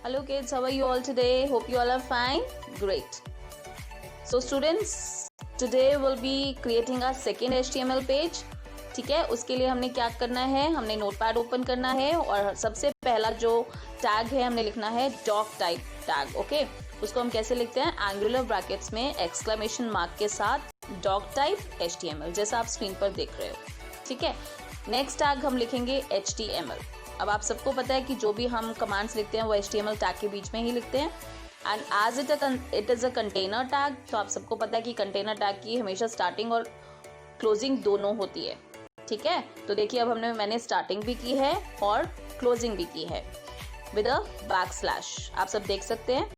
Hello kids, how are you all today? Hope you all are fine. Great. So students, today we'll be creating our second HTML page. ठीक है, उसके लिए हमने क्या करना है, हमने नोटपैड ओपन करना है और सबसे पहला जो टैग है हमने लिखना है डॉक टाइप टैग. ओके, उसको हम कैसे लिखते हैं, एंगुलर ब्रैकेट्स में एक्सक्लेमेशन मार्क के साथ डॉक टाइप HTML, जैसा आप स्क्रीन पर देख रहे हो. ठीक है, नेक्स्ट टैग हम लिखेंगे HTML. अब आप सबको पता है कि जो भी हम कमांड्स लिखते हैं वो HTML टैग के बीच में ही लिखते हैं. And as it is a container tag, तो आप सबको पता है कि कंटेनर टैग की हमेशा स्टार्टिंग और क्लोजिंग दोनों होती है. ठीक है, तो देखिए अब मैंने स्टार्टिंग भी की है और क्लोजिंग भी की है विद अ बैकस्लैश. आप सब देख सकते हैं,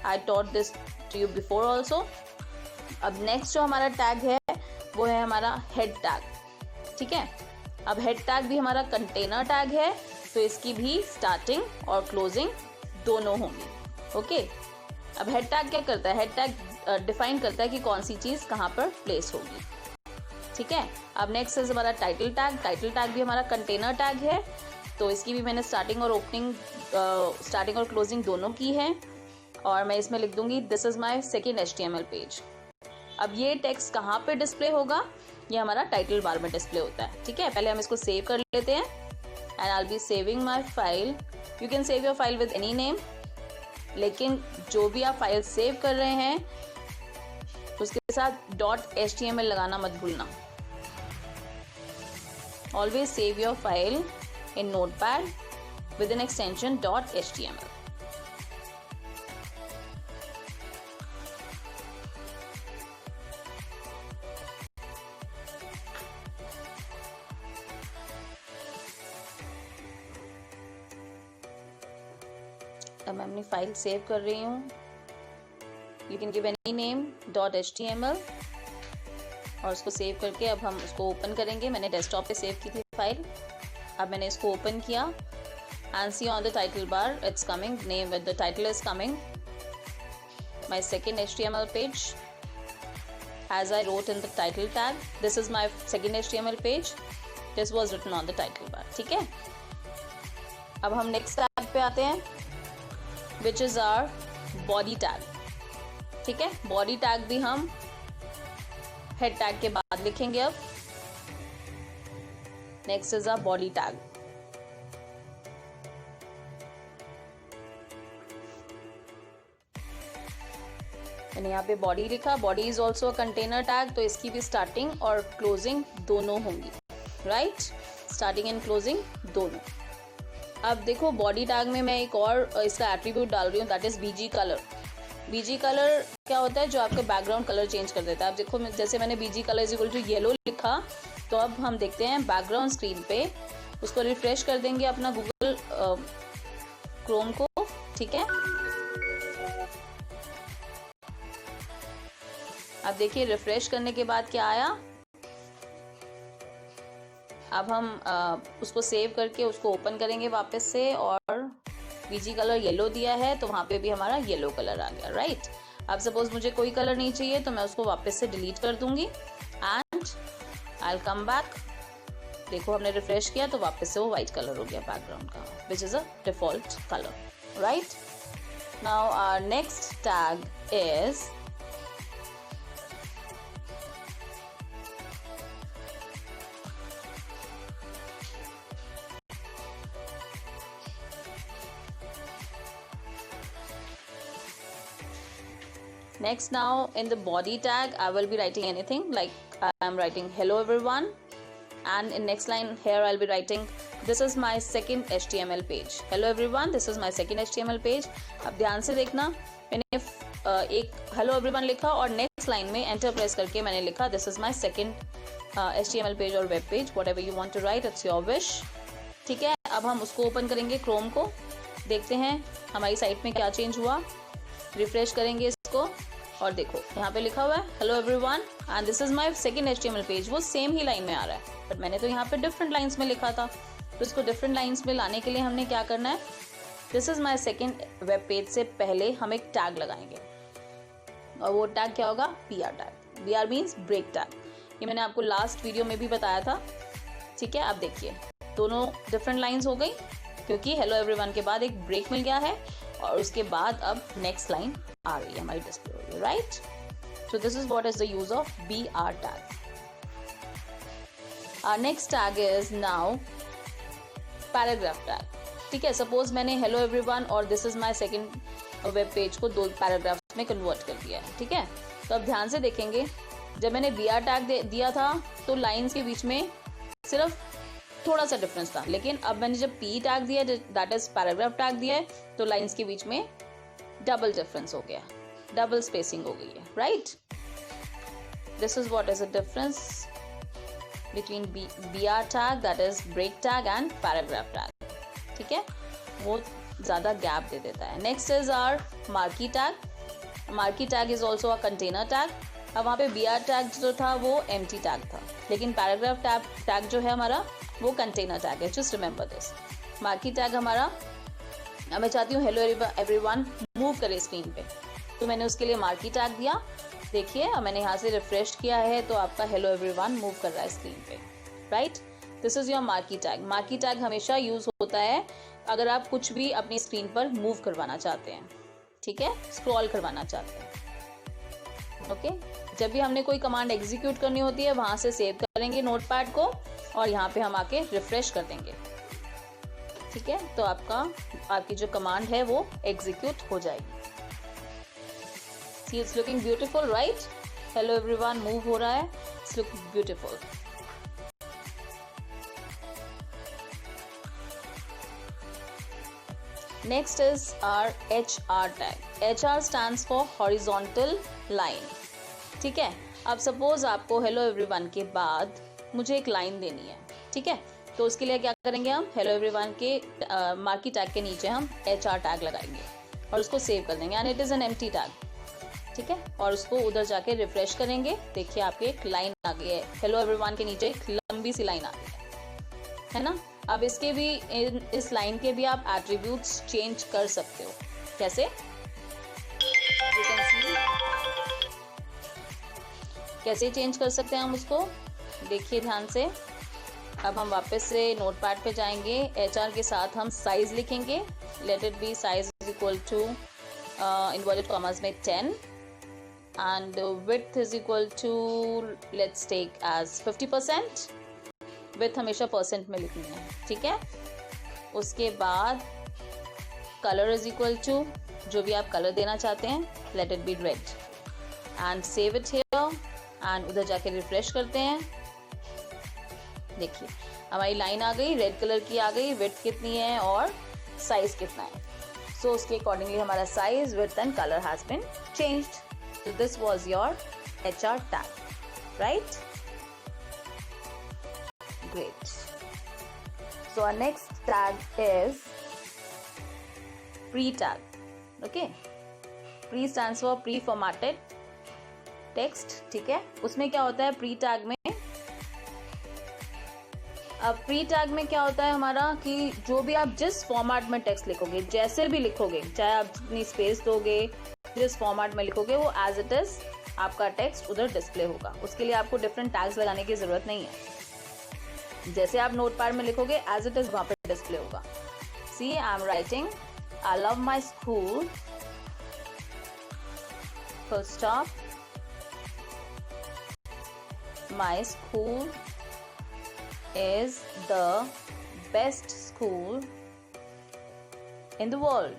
I taught this to you before also. अब नेक्स्ट जो हमारा टैग है वो है हमारा हेड टैग. ठीक है, अब हेड टैग भी हमारा कंटेनर टैग है, तो इसकी भी स्टार्टिंग और क्लोजिंग दोनों होंगी. ओके, अब हेड टैग क्या करता है, हेड टैग डिफाइन करता है कि कौन सी चीज़ कहाँ पर प्लेस होगी. ठीक है, अब नेक्स्ट है हमारा टाइटल टैग. टाइटल टैग भी हमारा कंटेनर टैग है, तो इसकी भी मैंने स्टार्टिंग और क्लोजिंग दोनों की है और मैं इसमें लिख दूंगी this is my second HTML page. अब ये टेक्स्ट कहाँ पे डिस्प्ले होगा, ये हमारा टाइटल बार में डिस्प्ले होता है. ठीक है, पहले हम इसको सेव कर लेते हैं and I will be saving my file. You can save your file with any name, लेकिन जो भी आप फाइल सेव कर रहे हैं उसके साथ .html लगाना मत भूलना. Always save your file in notepad with an extension .html. अब मैं अपनी फाइल सेव कर रही हूँ. You can give any name .html और उसको सेव करके अब हम उसको ओपन करेंगे. मैंने डेस्कटॉप पे सेव की थी फाइल. अब मैंने इसको ओपन किया and see on the title bar it's coming name with the title is coming my second HTML page as I wrote in the title tag. This is my second HTML page. This was written on the title bar. ठीक है, अब हम next tag पे आते हैं which is our body tag. ठीक है, body tag भी हम हेड टैग के बाद लिखेंगे. अब next is our body tag. मैंने यहाँ पे बॉडी लिखा. Body is also a container tag, तो इसकी भी स्टार्टिंग और क्लोजिंग दोनों होंगी. राइट, स्टार्टिंग एंड क्लोजिंग दोनों. अब देखो बॉडी टैग में मैं एक और इसका एट्रीब्यूट डाल रही हूँ, that is BG colour. BG colour क्या होता है, जो आपका बैकग्राउंड कलर चेंज कर देता है. अब देखो जैसे मैंने BG colour is equal to yellow लिखा, तो अब हम देखते हैं बैकग्राउंड स्क्रीन पे. उसको रिफ्रेश कर देंगे अपना गूगल क्रोम को. ठीक है, अब देखिए रिफ्रेश करने के बाद क्या आया. अब हम उसको सेव करके उसको ओपन करेंगे वापस से और BG कलर येलो दिया है, तो वहाँ पे भी हमारा येलो कलर आ गया. राइट, अब सपोज मुझे कोई कलर नहीं चाहिए तो मैं उसको वापस से डिलीट कर दूंगी and I will come back. देखो हमने रिफ्रेश किया तो वापस से वो वाइट कलर हो गया बैकग्राउंड का, which is a default colour. Right, now our next tag is next. Now in the body tag I will be writing anything, like I am writing hello everyone, and in next line here I'll be writing this is my second HTML page. Hello everyone, this is my second HTML page. अब ध्यान से देखना, मैंने एक hello everyone लिखा और next line में enter press करके मैंने लिखा this is my second HTML page और web page, whatever you want to write, it's your wish. ठीक है, अब हम उसको ओपन करेंगे क्रोम को, देखते हैं हमारी साइट में क्या चेंज हुआ. रिफ्रेश करेंगे इसको और देखो यहाँ पे लिखा हुआ है hello everyone and this is my second HTML page. वो सेम ही लाइन में आ रहा है, बट मैंने तो यहाँ पे डिफरेंट लाइंस में लिखा था, तो इसको डिफरेंट लाइंस में लाने के लिए हमने क्या करना है, this is my second web page से पहले हम एक टैग लगाएंगे और वो टैग क्या होगा, BR tag. BR means break tag. ये मैंने आपको लास्ट वीडियो में भी बताया था. ठीक है, अब देखिए दोनों डिफरेंट लाइंस हो गई. क्योंकि हेलो एवरीवन के बाद एक ब्रेक मिल गया है और उसके बाद अब नेक्स्ट लाइन आ रही है हमारी डिस्प्ले हो रही है, right? So this is what is the use of BR tag. Our next tag is now paragraph tag. ठीक है, सपोज मैंने हेलो एवरीवन और this is my second web page को 2 पैराग्राफ्स में कन्वर्ट कर दिया है. ठीक है, तो अब ध्यान से देखेंगे, जब मैंने BR टैग दिया था तो लाइंस के बीच में सिर्फ थोड़ा सा डिफरेंस था, लेकिन अब मैंने जब P टैग दिया, दैट इज पैराग्राफ टैग दिया है, तो लाइंस के बीच में डबल डिफरेंस हो गया, डबल स्पेसिंग हो गई है, right? This is what is the difference between BR tag, that is break tag, and paragraph tag. ठीक है, वो ज़्यादा गैप दे देता है. Next is our marquee tag. Marquee tag is also a container tag. अब वहाँ पे BR टैग जो था वो एम्प्टी टैग था, लेकिन पैराग्राफ टैग जो है हमारा वो कंटेनर टैग है. Just remember this. Marquee tag हमारा, मैं चाहती हूँ हेलो एवरीवन मूव करे स्क्रीन पे, तो मैंने उसके लिए मार्की टैग दिया. देखिए, अब मैंने यहाँ से रिफ्रेश किया है तो आपका हेलो एवरीवन मूव कर रहा है स्क्रीन पे, right? This is your marquee tag. Marquee tag हमेशा यूज होता है अगर आप कुछ भी अपनी स्क्रीन पर मूव करवाना चाहते हैं. ठीक है, स्क्रॉल करवाना चाहते हैं. ओके, जब भी हमने कोई कमांड एग्जीक्यूट करनी होती है वहां से सेव करेंगे नोटपैड को और यहाँ पे हम आके रिफ्रेश कर देंगे. ठीक है, तो आपकी जो कमांड है वो एग्जीक्यूट हो जाएगी. See, it's looking beautiful, right? Hello everyone, move हो रहा है. It's looking beautiful. Next is our HR tag. HR stands for horizontal line. ठीक है, अब सपोज आपको हेलो एवरीवन के बाद मुझे एक लाइन देनी है. ठीक है, तो उसके लिए क्या करेंगे, हम हेलो एवरीवन के मार्की टैग के नीचे हम HR टैग लगाएंगे और उसको सेव कर देंगे, and it is an empty tag. ठीक है, और उसको उधर जाके रिफ्रेश करेंगे. देखिए, आपके एक लाइन आ गई है, हेलो एवरीवन के नीचे एक लंबी सी लाइन आ गई है ना? अब इसके भी इस लाइन के भी आप एट्रीब्यूट्स चेंज कर सकते हो. कैसे? You can see. कैसे चेंज कर सकते हैं हम उसको, देखिए ध्यान से. अब हम वापस से नोटपैड पे जाएंगे. HR के साथ हम साइज लिखेंगे. Let it be size is equal to inverted commas में 10 and width is equal to, let's take as 50%. width हमेशा परसेंट में लिखनी है. ठीक है, उसके बाद color is equal to, जो भी आप कलर देना चाहते हैं, let it be red and save it here and उधर जाके रिफ्रेश करते हैं. देखिए, हमारी लाइन आ गई, रेड कलर की आ गई. width कितनी है और साइज कितना है, so उसके अकॉर्डिंगली हमारा size, width and color has been changed. So this was your HR tag, right? Great. So our next tag is pre tag. Okay? Pre stands for pre-formatted text. ठीक है? उसमें क्या होता है pre tag में? अब pre tag में क्या होता है हमारा कि जो भी आप जिस फॉर्मेट में टेक्स्ट लिखोगे, जैसे भी लिखोगे, चाहे आप जितनी स्पेस दोगे, जिस फॉर्मेट में लिखोगे, वो एज इट इज आपका टेक्स्ट उधर डिस्प्ले होगा. उसके लिए आपको डिफरेंट टैग्स लगाने की जरूरत नहीं है. जैसे आप नोटपैड में लिखोगे एज इट इज वहां पे डिस्प्ले होगा. See, I am writing I love my school, full stop, my school is the best school in the world.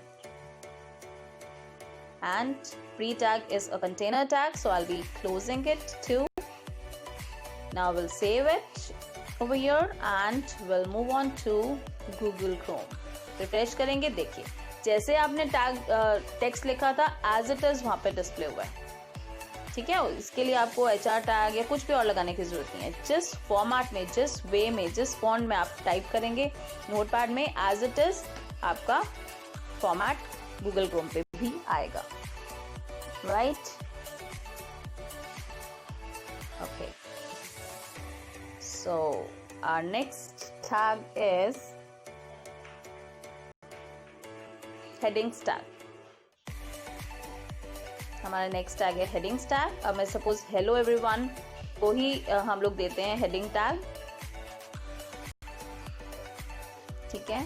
And pre tag is a container tag, so I'll be closing it too. Now we'll save it over here and we'll move on to Google Chrome. Refresh करेंगे. देखिए, जैसे आपने tag text लिखा था as it is वहां पे display हुआ है. ठीक है, इसके लिए आपको HR टैग या कुछ भी और लगाने की जरूरत नहीं है. जिस फॉर्मेट में, जिस वे में, जिस फॉन्ट में आप टाइप करेंगे नोटपैड में, एज इट इज आपका फॉर्मेट गूगल क्रोम पे भी आएगा, right? Okay, so our next tag is headings tag. हमारा नेक्स्ट टैग है हेडिंग्स टैग. अब मैं सपोज हेलो एवरीवन को ही हम लोग देते हैं हेडिंग टैग. ठीक है,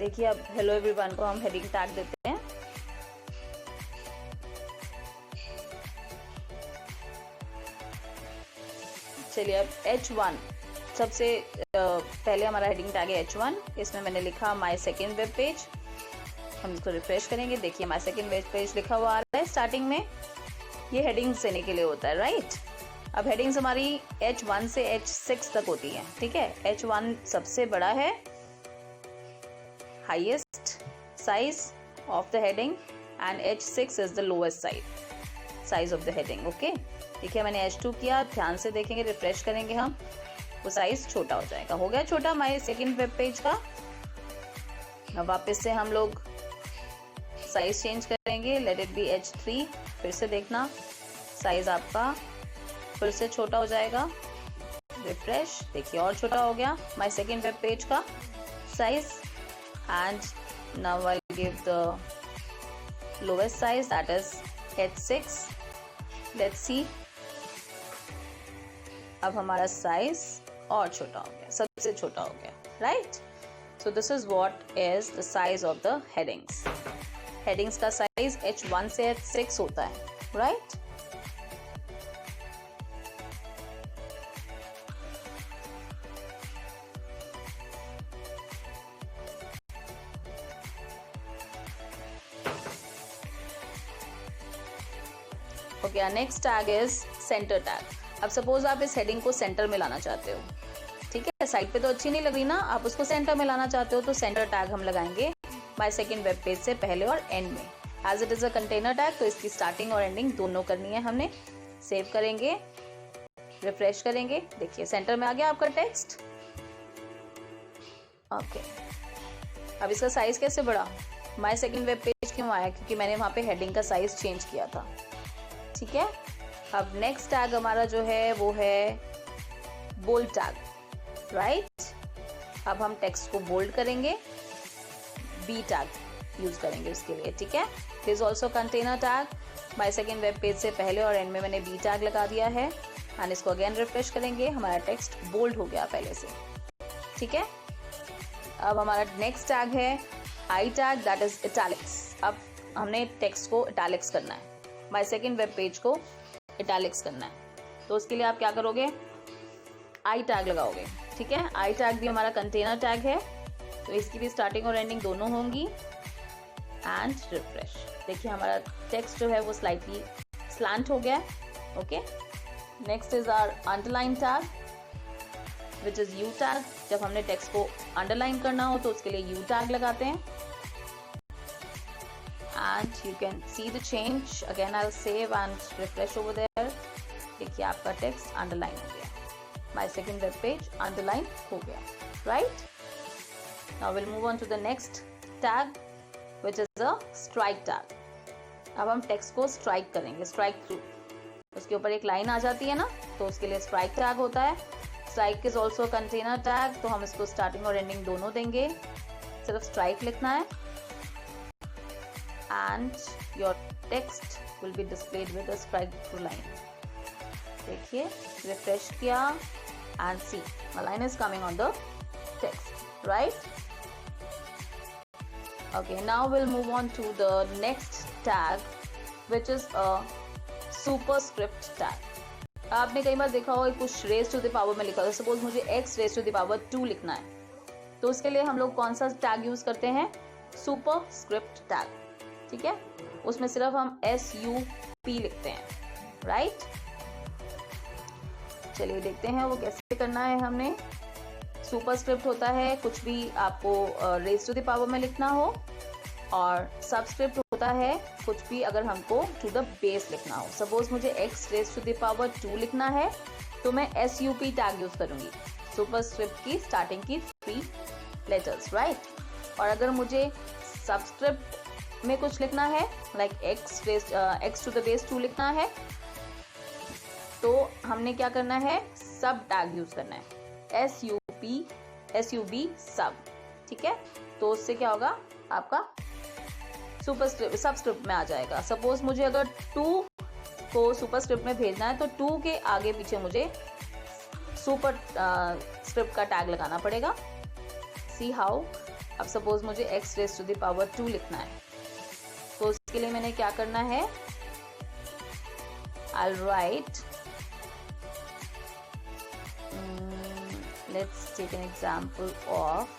देखिए अब हेलो एवरीवन को हम हेडिंग टैग देते हैं। चलिए अब H1 सबसे पहले हमारा हेडिंग टैग है H1। इसमें मैंने लिखा माय सेकंड वेब पेज। हम इसको रिफ्रेश करेंगे, देखिए माय सेकंड वेब पेज लिखा हुआ आ रहा है स्टार्टिंग में। ये हेडिंग्स देने के लिए होता है, राइट। अब हेडिंग्स हमारी H1 से H6 तक होती है, ठीक है। H1 सबसे बड़ा है, highest size of the heading, and H6 is the lowest size of the heading. Okay, देखिए मैंने H2 किया, ध्यान से देखेंगे, रिफ्रेश करेंगे हम, वो साइज छोटा हो जाएगा। हो गया छोटा माय सेकंड वेब पेज का। अब वापस से हम लोग साइज चेंज करेंगे, लेट इट बी H3। फिर से देखना साइज आपका फिर से छोटा हो जाएगा, रिफ्रेश, देखिए और छोटा हो गया माय सेकंड वेब पेज का size. And now I give the lowest size, that is H6। Let's see, अब हमारा साइज और छोटा हो गया, सबसे छोटा हो गया, right. So this is what is the size of the headings. Headings का साइज H1 से H6 होता है, right. Okay, next tag is centre tag. अब सपोज आप इस हेडिंग को सेंटर में लाना चाहते हो, ठीक है। साइड पे तो अच्छी नहीं लग रही ना, आप उसको सेंटर में लाना चाहते हो, तो सेंटर टैग हम लगाएंगे माय सेकंड वेब पेज से पहले और एंड में। As it is a container tag, तो इसकी स्टार्टिंग और एंडिंग दोनों करनी है हमने। सेव करेंगे, रिफ्रेश करेंगे, देखिए सेंटर में आ गया आपका टेक्स्ट। ओके, अब इसका साइज कैसे बढ़ा? माय सेकंड वेब पेज क्यों आया? क्योंकि मैंने वहां पे हेडिंग का साइज चेंज किया था, ठीक है। अब नेक्स्ट टैग हमारा जो है वो है बोल्ड टैग, राइट। अब हम टेक्स्ट को बोल्ड करेंगे, बी टैग यूज करेंगे उसके लिए, ठीक है। This is also container tag. My second web page से पहले और एंड में मैंने बी टैग लगा दिया है। एंड इसको अगेन रिफ्रेश करेंगे, हमारा टेक्स्ट बोल्ड हो गया पहले से, ठीक है। अब हमारा नेक्स्ट टैग है I tag, that is italics. अब हमने टेक्स्ट को इटैलिक्स करना है, माय सेकंड वेब पेज को इटैलिक्स करना है, तो उसके लिए आप क्या करोगे? आई टैग लगाओगे, ठीक है। आई टैग भी हमारा कंटेनर टैग है, तो इसकी भी स्टार्टिंग और एंडिंग दोनों होंगी। एंड रिफ्रेश, देखिए हमारा टेक्स्ट जो है वो स्लाइटली स्लैंट हो गया, okay. Next is our underline tag, which is U tag. जब हमने टेक्स्ट को अंडरलाइन करना हो तो उसके लिए यू टैग लगाते हैं। And you can see the change. Again I'll save and refresh over there. देखिए आपका टेक्स्ट अंडरलाइन हो गया, my second web page underline हो गया, right. Now will move on to the next tag, which is a strike tag. अब हम text को strike करेंगे, स्ट्राइक थ्रू। उसके ऊपर एक लाइन आ जाती है ना, तो उसके लिए स्ट्राइक टैग होता है। Strike is also container tag, तो हम इसको स्टार्टिंग और एंडिंग दोनों देंगे, सिर्फ स्ट्राइक लिखना है। And your text will be displayed with a strike through line. देखिए रिफ्रेश किया and see a line is coming on the text, right? Okay, now we'll move on to the next tag, which is a superscript tag. आपने कई बार देखा होगा कुछ raise to the power में लिखा होगा, सपोज मुझे x raise to the power 2 लिखना है, तो उसके लिए हम लोग कौन सा टैग यूज करते हैं? सुपरस्क्रिप्ट टैग, ठीक है। उसमें सिर्फ हम SUP लिखते हैं, राइट। चलिए देखते हैं वो कैसे करना है। हमने सुपरस्क्रिप्ट होता है कुछ भी आपको रेज टू द पावर में लिखना हो, और सबस्क्रिप्ट होता है कुछ भी अगर हमको टू द बेस लिखना हो। सपोज मुझे x raise to the power 2 लिखना है, तो मैं SUP टैग यूज करूंगी, सुपरस्क्रिप्ट की स्टार्टिंग की 3 लेटर्स, राइट। और अगर मुझे सबस्क्रिप्ट में कुछ लिखना है, like x to the base 2 लिखना है, तो हमने क्या करना है? सब टैग यूज करना है, SUB सब, ठीक है। तो उससे क्या होगा? आपका सबस्क्रिप्ट में आ जाएगा। सपोज मुझे अगर 2 को सुपरस्क्रिप्ट में भेजना है, तो 2 के आगे पीछे मुझे सुपर स्क्रिप्ट का टैग लगाना पड़ेगा। सी हाउ अब सपोज मुझे x raise to the power 2 लिखना है, तो उसके लिए मैंने क्या करना है, I'll write, let's take an example of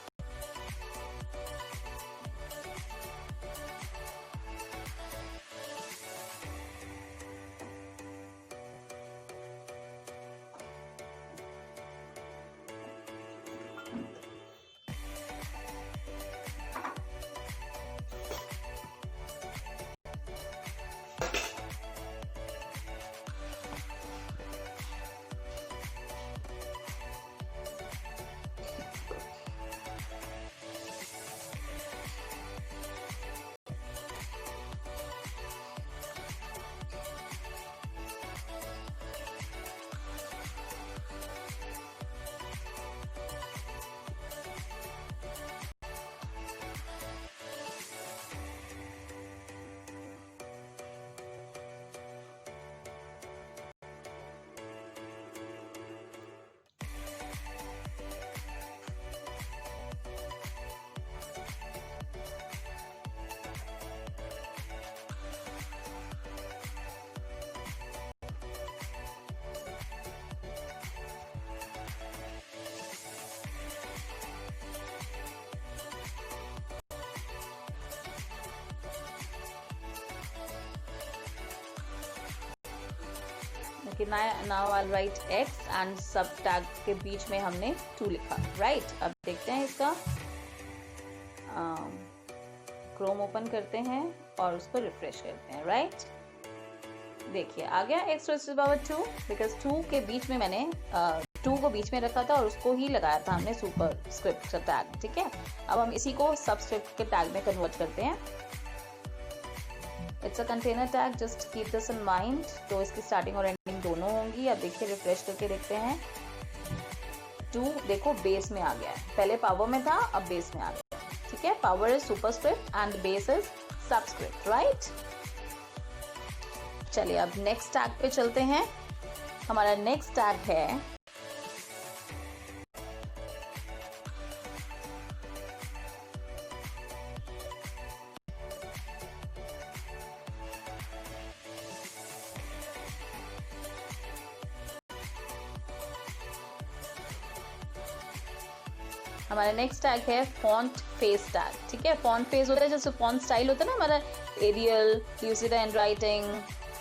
कि now I right x and सब टैग के बीच में हमने 2 लिखा, राइट। अब देखते हैं इसका, क्रोम ओपन करते हैं और उसको रिफ्रेश करते हैं, राइट। देखिए आ गया x raise to the power 2, because 2 के बीच में मैंने 2 को बीच में रखा था और उसको ही लगाया था हमने सुपर स्क्रिप्ट टैग, ठीक है। अब हम इसी को सबस्क्रिप्ट के टैग में कन्वर्ट करते हैं। It's a container tag, just keep this in mind. तो इसकी स्टार्टिंग और एंडिंग दोनों होंगी। अब देखिए रिफ्रेश करके देखते हैं, 2 देखो बेस में आ गया है, पहले पावर में था अब बेस में आ गया, ठीक है। Power is superscript and base is subscript, right. चलिए अब नेक्स्ट टैग पे चलते हैं। हमारा नेक्स्ट टैग है हमारा नेक्स्ट टैग है फॉन्ट फेस टैग, ठीक है। फॉन्ट फेस होता है जैसे फॉन्ट स्टाइल होता है ना हमारा, Arial, Lucid Handwriting,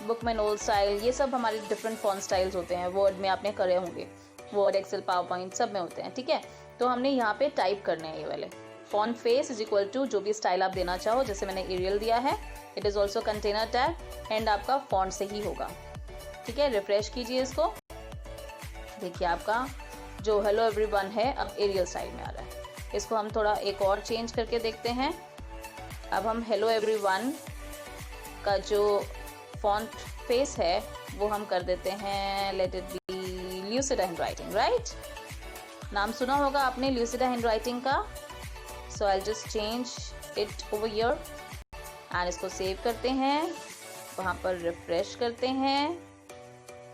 Bookman Old Style, ये सब हमारे डिफरेंट फॉन्ट स्टाइल्स होते हैं। वर्ड में आपने करे होंगे, वर्ड, एक्सेल, पावर पॉइंट सब में होते हैं, ठीक है। तो हमने यहाँ पे टाइप करने हैं ये वाले, font face is equal to जो भी स्टाइल आप देना चाहो, जैसे मैंने एरियल दिया है, it is also container tag and आपका फॉन्ट से ही होगा, ठीक है। रिफ्रेश कीजिए इसको, देखिए आपका जो हेलो एवरीवन है अब एरियल स्टाइल में आ रहा है। इसको हम थोड़ा एक और चेंज करके देखते हैं। अब हम हेलो एवरीवन का जो फॉन्ट फेस है वो हम कर देते हैं, let it be lucid handwriting, right. नाम सुना होगा आपने ल्यूसिड हैंडराइटिंग का। So I just change it over here and इसको सेव करते हैं, वहाँ पर रिफ्रेश करते हैं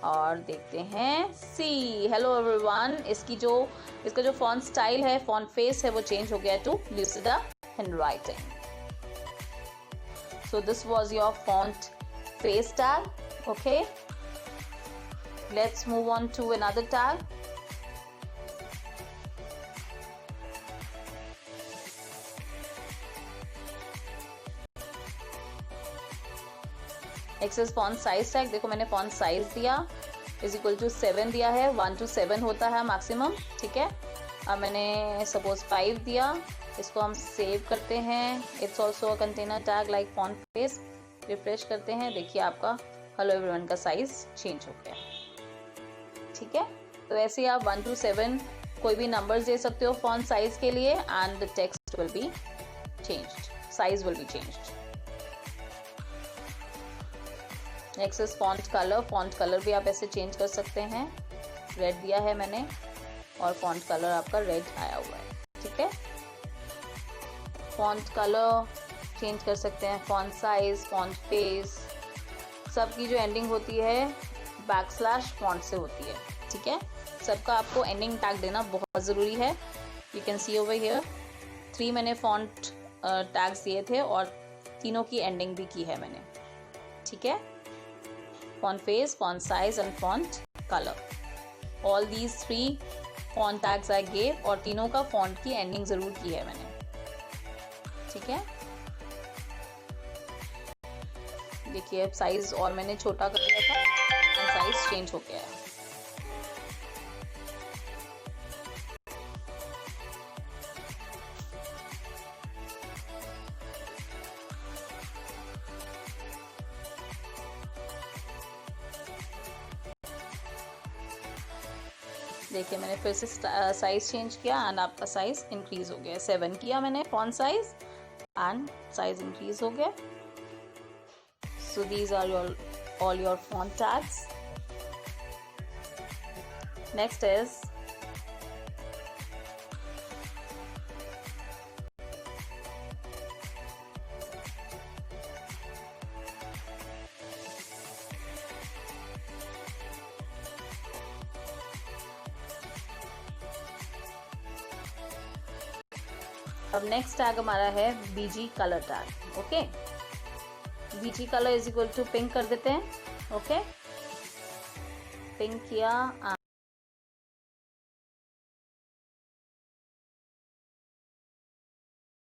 और देखते हैं, सी हेलो एवरीवन। इसका जो फॉन्ट स्टाइल है, फॉन्ट फेस है, वो चेंज हो गया to Lucid Handwriting. So this was your font face tag, okay. Let's move on to another tag. Access font size tag, देखो मैंने फॉन्ट साइज दिया इज इक्वल टू 7 दिया है, 1 to 7 होता है मैक्सिमम, ठीक है। अब मैंने सपोज 5 दिया, इसको हम सेव करते हैं। It's also a container tag like font face. Refresh करते हैं, देखिए आपका हेलो एवरीवन का साइज चेंज हो गया, ठीक है। तो ऐसे आप 1 to 7 कोई भी नंबर्स दे सकते हो फॉन्ट साइज के लिए and the text will be changed, size will be changed. Next is font colour. Font colour भी आप ऐसे चेंज कर सकते हैं। रेड दिया है मैंने और फॉन्ट कलर आपका रेड आया हुआ है, ठीक है। फॉन्ट कलर चेंज कर सकते हैं, फॉन्ट साइज, फॉन्ट फेस, सबकी जो एंडिंग होती है बैकस्लैश फॉन्ट से होती है, ठीक है। सबका आपको एंडिंग टैग देना बहुत ज़रूरी है। You can see over here 3 मैंने फॉन्ट टैग्स दिए थे और तीनों की एंडिंग भी की है मैंने, ठीक है। Font face, font size and font colour, all these 3 font tags I gave, और तीनों का फॉन्ट की एंडिंग ज़रूर की है मैंने, ठीक है। देखिए अब साइज और मैंने छोटा कर दिया था और साइज चेंज हो गया है। देखिए मैंने फिर से साइज चेंज किया एंड आपका साइज इंक्रीज हो गया, 7 किया मैंने font size and size increase हो गया। So these are all your font tags. Next is अब नेक्स्ट टैग हमारा है BG colour tag. Okay, BG colour is equal to pink कर देते हैं। ओके, पिंक किया